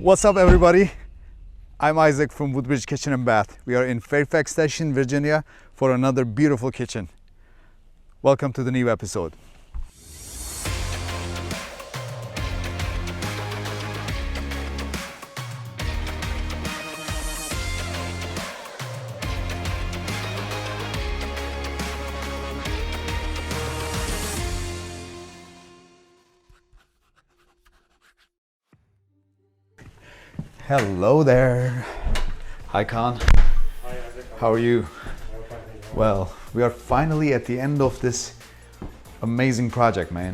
What's up, everybody? I'm Isaac from Woodbridge Kitchen and Bath. We are in Fairfax Station, Virginia for another beautiful kitchen. Welcome to the new episode. Hello there. Hi, Khan. Hi, Isaac. How are you? I'm fine, thank you. Well, we are finally at the end of this amazing project, man.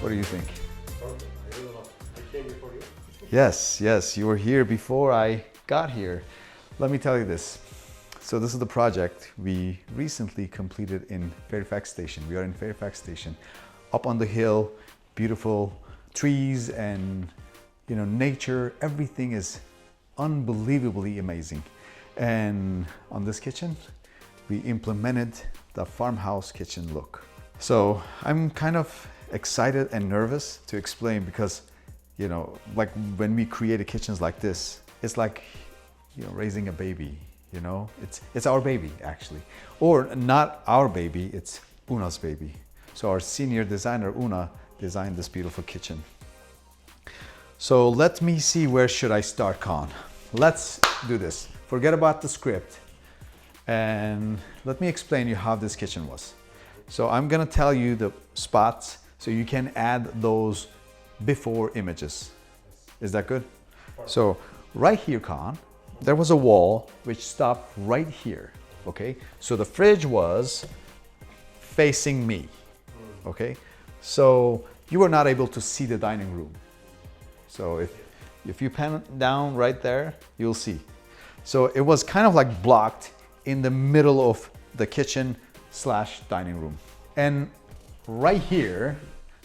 What do you think? Perfect. I really love it. I came before you. Yes, you were here before I got here. Let me tell you this. So this is the project we recently completed in Fairfax Station. We are in Fairfax Station, up on the hill, beautiful trees and nature. Everything is unbelievably amazing. And on this kitchen, we implemented the farmhouse kitchen look. So I'm kind of excited and nervous to explain because, like when we create kitchens like this, it's like, raising a baby. It's our baby, actually, or not our baby, it's Una's baby. So our senior designer Una designed this beautiful kitchen. So let me see, where should I start, Khan? Let's do this. Forget about the script and let me explain you how this kitchen was. So I'm gonna tell you the spots so you can add those before images. Is that good? So right here, Khan, there was a wall which stopped right here, okay? So the fridge was facing me, okay? So you were not able to see the dining room. So if you pan down right there, you'll see. So it was kind of like blocked in the middle of the kitchen / dining room. And right here,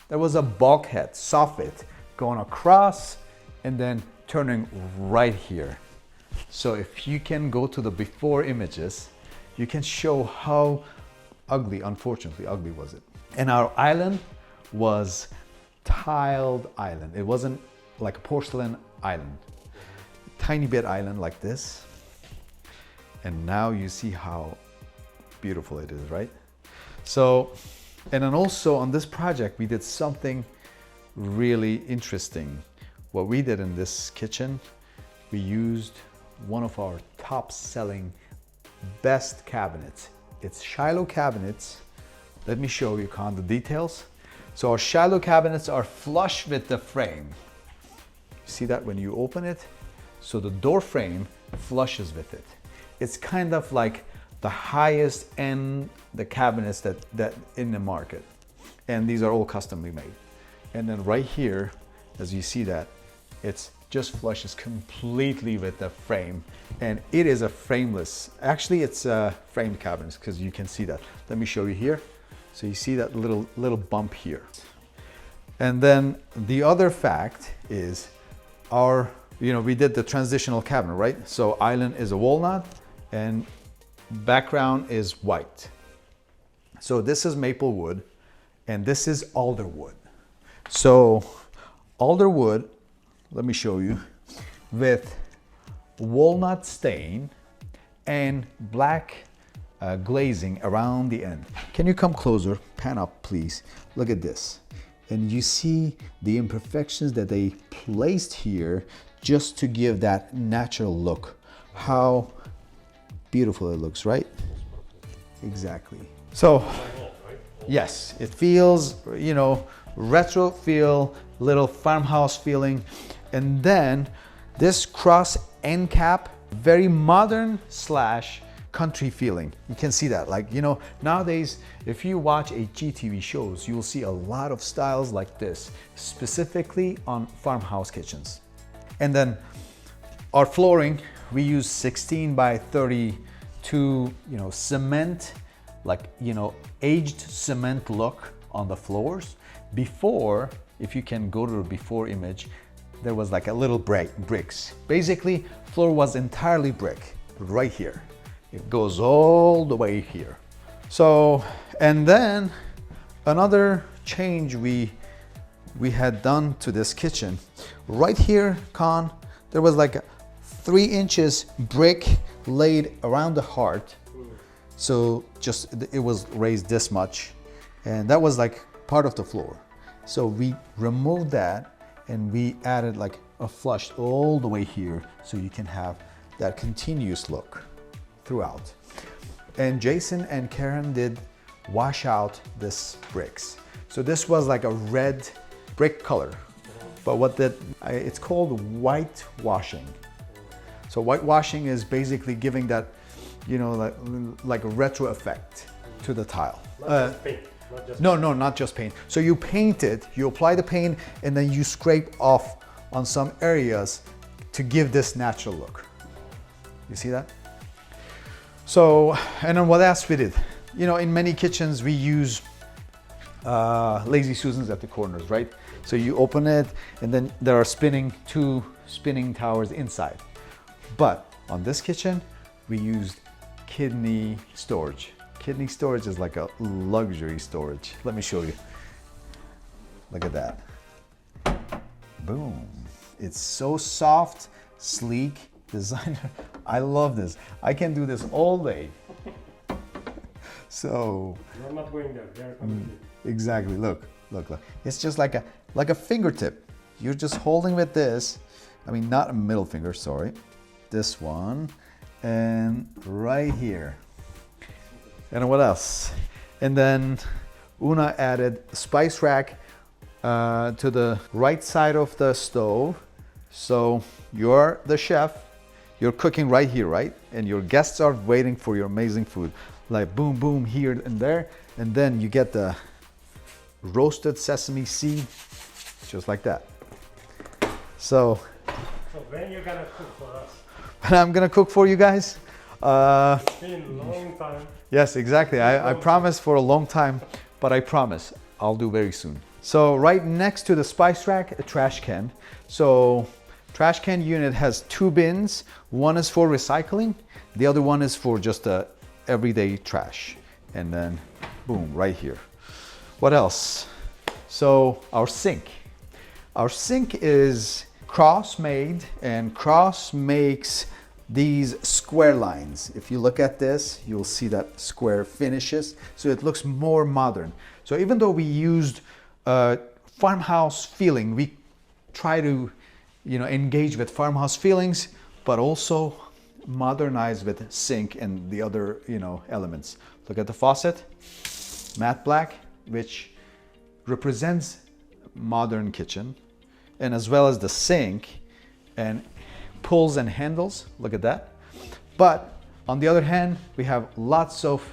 there was a bulkhead, soffit, going across and then turning right here. So if you can go to the before images, you can show how ugly, unfortunately ugly was it. And our island was tiled island. It wasn't like a porcelain island. Tiny bit island like this. And now you see how beautiful it is, right? So, and then also on this project, we did something really interesting. What we did in this kitchen, we used one of our top selling best cabinets. It's Shiloh cabinets. Let me show you, Khan, the details. So our Shiloh cabinets are flush with the frame. See that when you open it? So the door frame flushes with it. It's kind of like the highest end the cabinets that in the market. And these are all customly made. And then right here, as you see that, it's just flushes completely with the frame, and it is a frameless. Actually, it's a framed cabinets because you can see that. Let me show you here. So you see that little bump here. And then the other fact is we did the transitional cabinet, right? So island is a walnut and background is white. So this is maple wood and this is alder wood. So alder wood, let me show you, with walnut stain and black glazing around the end. Can you come closer? Pan up, please. Look at this. And you see the imperfections that they placed here just to give that natural look. How beautiful it looks, right? Exactly. So, yes, it feels, retro feel, little farmhouse feeling. And then this cross end cap, very modern / country feeling. You can see that, nowadays, if you watch HGTV shows, you'll see a lot of styles like this, specifically on farmhouse kitchens. And then our flooring, we use 16 by 32, cement, aged cement look on the floors. Before, if you can go to the before image, there was like a little bricks. Basically, floor was entirely brick right here. It goes all the way here. So, and then another change we had done to this kitchen, right here, Con, there was like 3 inches brick laid around the heart. So just, it was raised this much, and that was like part of the floor. So we removed that and we added like a flush all the way here, so you can have that continuous look throughout. And Jason and Karen did wash out this bricks. So this was like a red brick color, but it's called whitewashing. So whitewashing is basically giving that, you know, like a retro effect to the tile. Not just paint. No, not just paint. So you paint it, you apply the paint, and then you scrape off on some areas to give this natural look. You see that? So, and then what else we did? You know, in many kitchens we use lazy Susans at the corners, right? So you open it, and then there are 2 spinning towers inside. But on this kitchen, we used kidney storage. Kidney storage is like a luxury storage. Let me show you. Look at that. Boom. It's so soft, sleek, designer. I love this. I can do this all day. So. You're not going there. They're coming. Exactly. Look. It's just like a fingertip. You're just holding with this. I mean, not a middle finger, sorry. This one, and right here. And what else? And then Una added a spice rack to the right side of the stove. So you're the chef, you're cooking right here, right? And your guests are waiting for your amazing food. Like boom, boom, here and there. And then you get the roasted sesame seed, just like that. So when you're gonna cook for us? And I'm gonna cook for you guys. It's been a long time. Yes, exactly. I promised for a long time, but I promise I'll do very soon. So right next to the spice rack, a trash can. So trash can unit has 2 bins. One is for recycling. The other one is for just everyday trash. And then boom, right here. What else? So our sink. Our sink is cross-made, and Cross makes these square lines. If you look at this, you'll see that square finishes, so it looks more modern. So even though we used farmhouse feeling, we try to, you know, engage with farmhouse feelings, but also modernize with sink and the other, you know, elements. Look at the faucet, matte black, which represents modern kitchen, and as well as the sink and pulls and handles. Look at that. But on the other hand, we have lots of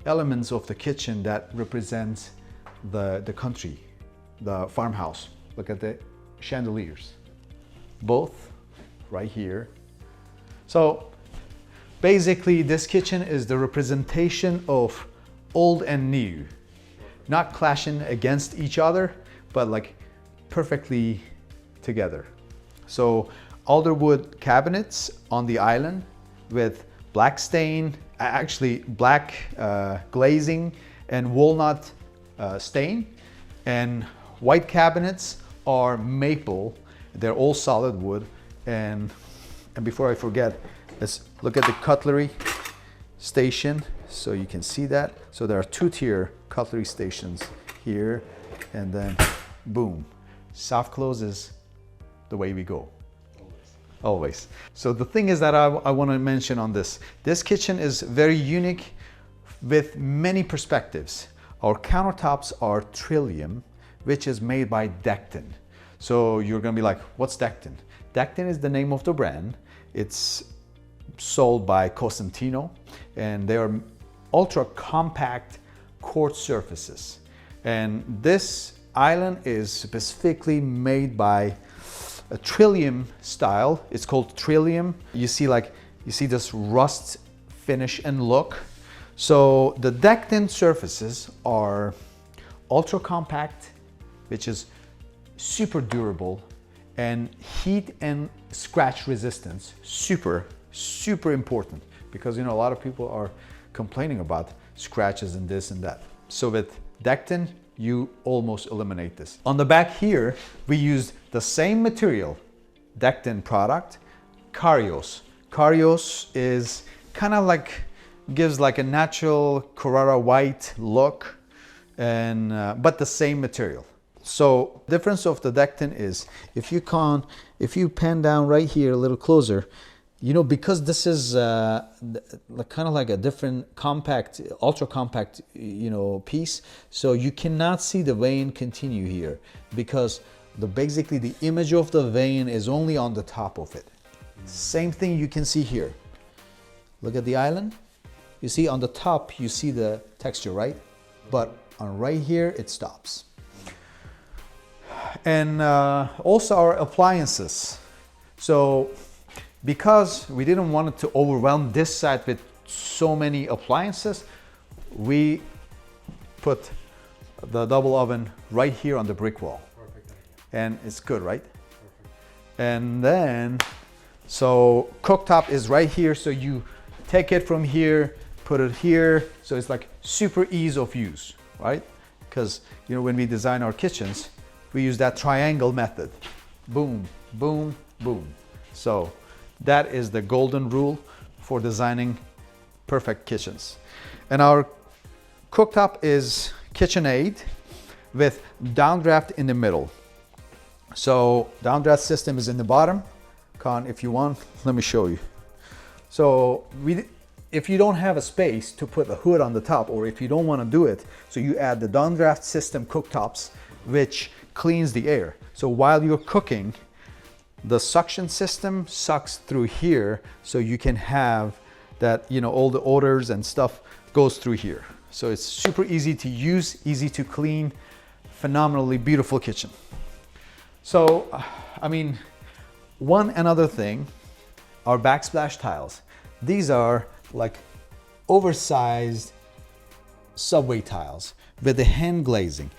elements of the kitchen that represents the country, the farmhouse. Look at the chandeliers, both right here. So basically this kitchen is the representation of old and new, not clashing against each other, but like perfectly together. So alderwood cabinets on the island with black stain, actually black glazing and walnut stain, and white cabinets are maple. They're all solid wood. And before I forget, let's look at the cutlery station so you can see that. So there are 2-tier cutlery stations here, and then boom, soft close is the way we go. Always. So the thing is that I want to mention on this kitchen is very unique with many perspectives. Our countertops are Trillium, which is made by Dekton. So you're gonna be like, what's Dekton? Dekton is the name of the brand. It's sold by Cosentino, and they are ultra compact quartz surfaces. And this island is specifically made by a Trillium style. It's called Trillium. You see this rust finish and look. So the Dekton surfaces are ultra compact, which is super durable, and heat and scratch resistance, super important, because a lot of people are complaining about scratches and this and that. So with Dekton, you almost eliminate this. On the back here, we used the same material, Dekton product, Carios. Carios is kind of like, gives like a natural Carrara white look, and but the same material. So difference of the Dekton is, if you pan down right here a little closer, because this is kind of like a different compact, ultra compact, piece. So you cannot see the vein continue here, because basically the image of the vein is only on the top of it. Same thing you can see here. Look at the island. You see on the top, you see the texture, right? But on right here, it stops. And also our appliances. So because we didn't want it to overwhelm this side with so many appliances, we put the double oven right here on the brick wall. Perfect. And it's good, right? Perfect. And then, so cooktop is right here. So you take it from here, put it here. So it's like super ease of use, right? Because, when we design our kitchens, we use that triangle method. Boom, boom, boom. So that is the golden rule for designing perfect kitchens. And our cooktop is KitchenAid with downdraft in the middle. So downdraft system is in the bottom. Con, if you want, let me show you. So if you don't have a space to put a hood on the top, or if you don't want to do it, so you add the downdraft system cooktops, which cleans the air. So while you're cooking, the suction system sucks through here, so you can have that, all the odors and stuff goes through here. So it's super easy to use, easy to clean, phenomenally beautiful kitchen. So, one another thing, our backsplash tiles. These are like oversized subway tiles with the hand glazing.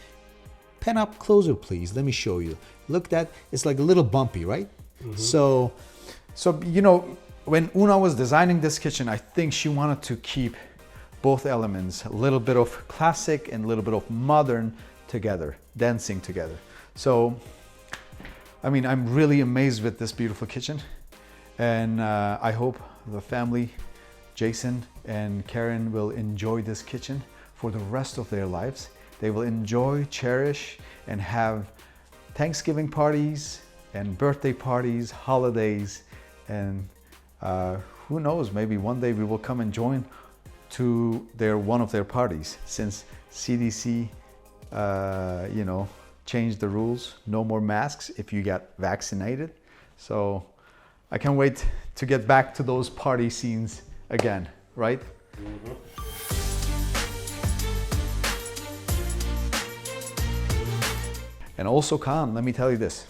Pan up closer, please. Let me show you. Look, that it's like a little bumpy, right? Mm-hmm. So when Una was designing this kitchen, I think she wanted to keep both elements, a little bit of classic and a little bit of modern together, dancing together. So, I'm really amazed with this beautiful kitchen, and I hope the family, Jason and Karen, will enjoy this kitchen for the rest of their lives. They will enjoy, cherish, and have Thanksgiving parties and birthday parties, holidays, and who knows, maybe one day we will come and join to one of their parties, since CDC, changed the rules. No more masks if you get vaccinated. So I can't wait to get back to those party scenes again, right? Mm-hmm. And also, Khan, let me tell you this.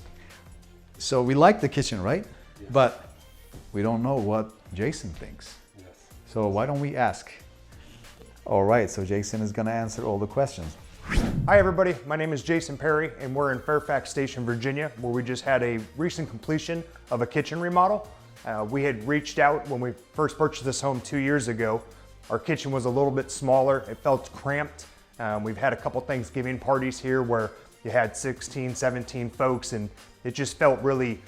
So we like the kitchen, right? Yes. But we don't know what Jason thinks. Yes. So why don't we ask? All right, so Jason is gonna answer all the questions. Hi everybody, my name is Jason Perry, and we're in Fairfax Station, Virginia, where we just had a recent completion of a kitchen remodel. We had reached out when we first purchased this home 2 years ago. Our kitchen was a little bit smaller, it felt cramped. We've had a couple Thanksgiving parties here where you had 16, 17 folks, and it just felt really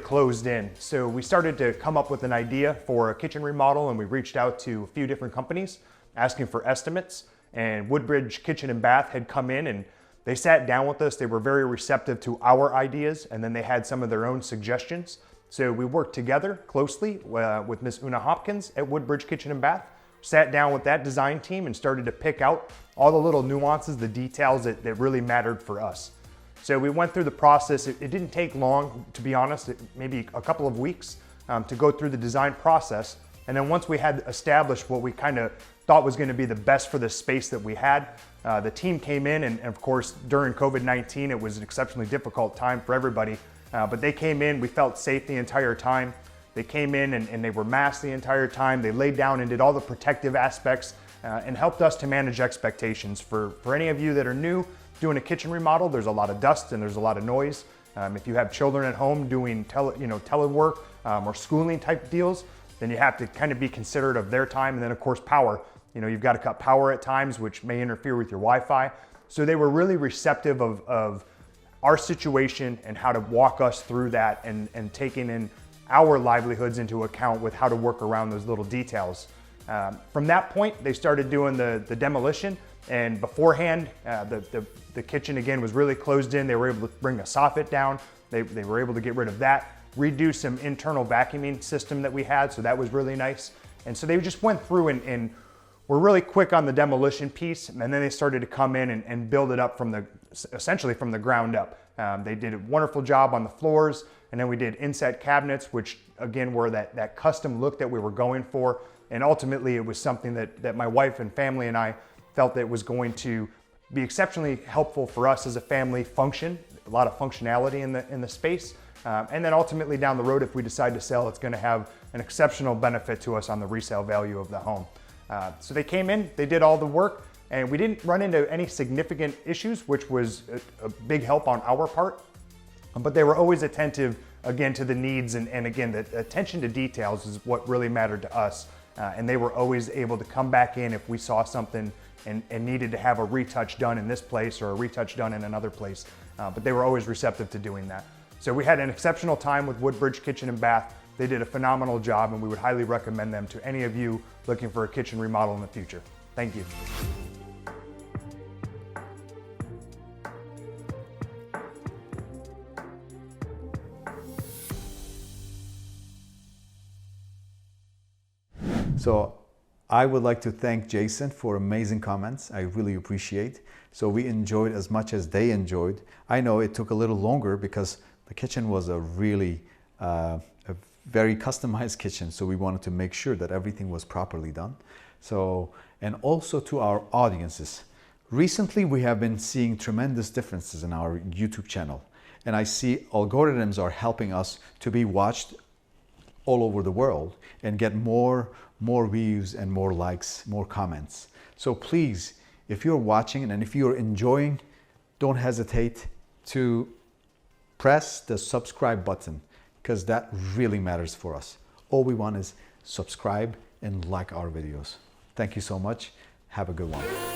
closed in. So we started to come up with an idea for a kitchen remodel, and we reached out to a few different companies asking for estimates. And Woodbridge Kitchen and Bath had come in and they sat down with us. They were very receptive to our ideas, and then they had some of their own suggestions. So we worked together closely with Miss Una Hopkins at Woodbridge Kitchen and Bath, sat down with that design team and started to pick out all the little nuances, the details that really mattered for us. So we went through the process. It didn't take long, to be honest, maybe a couple of weeks to go through the design process. And then once we had established what we kind of thought was going to be the best for the space that we had, the team came in, and of course during COVID-19 it was an exceptionally difficult time for everybody, but they came in, we felt safe the entire time. They came in and they were masked the entire time. They laid down and did all the protective aspects and helped us to manage expectations. For any of you that are new doing a kitchen remodel, there's a lot of dust and there's a lot of noise. If you have children at home doing telework or schooling type deals, then you have to kind of be considerate of their time. And then of course power, you know, you've got to cut power at times, which may interfere with your Wi-Fi. So they were really receptive of our situation and how to walk us through that, and taking in our livelihoods into account with how to work around those little details. From that point, they started doing the demolition, and beforehand, the kitchen again was really closed in. They were able to bring a soffit down. They were able to get rid of that, redo some internal vacuuming system that we had, so that was really nice. And so they just went through and were really quick on the demolition piece, and then they started to come in and build it up essentially from the ground up. They did a wonderful job on the floors, and then we did inset cabinets, which again were that custom look that we were going for. And ultimately it was something that my wife and family and I felt that was going to be exceptionally helpful for us as a family function, a lot of functionality in the space. And then ultimately down the road, if we decide to sell, it's gonna have an exceptional benefit to us on the resale value of the home. So they came in, they did all the work, and we didn't run into any significant issues, which was a big help on our part. But they were always attentive, again, to the needs, and again, the attention to details is what really mattered to us. And they were always able to come back in if we saw something and needed to have a retouch done in this place or a retouch done in another place. But they were always receptive to doing that. So we had an exceptional time with Woodbridge Kitchen and Bath. They did a phenomenal job, and we would highly recommend them to any of you looking for a kitchen remodel in the future. Thank you. So I would like to thank Jason for amazing comments. I really appreciate. So we enjoyed as much as they enjoyed. I know it took a little longer because the kitchen was a really a very customized kitchen. So we wanted to make sure that everything was properly done. So, and also to our audiences. Recently, we have been seeing tremendous differences in our YouTube channel. And I see algorithms are helping us to be watched all over the world and get more views and more likes, more comments. So please, if you're watching and if you're enjoying, don't hesitate to press the subscribe button, because that really matters for us. All we want is subscribe and like our videos. Thank you so much. Have a good one.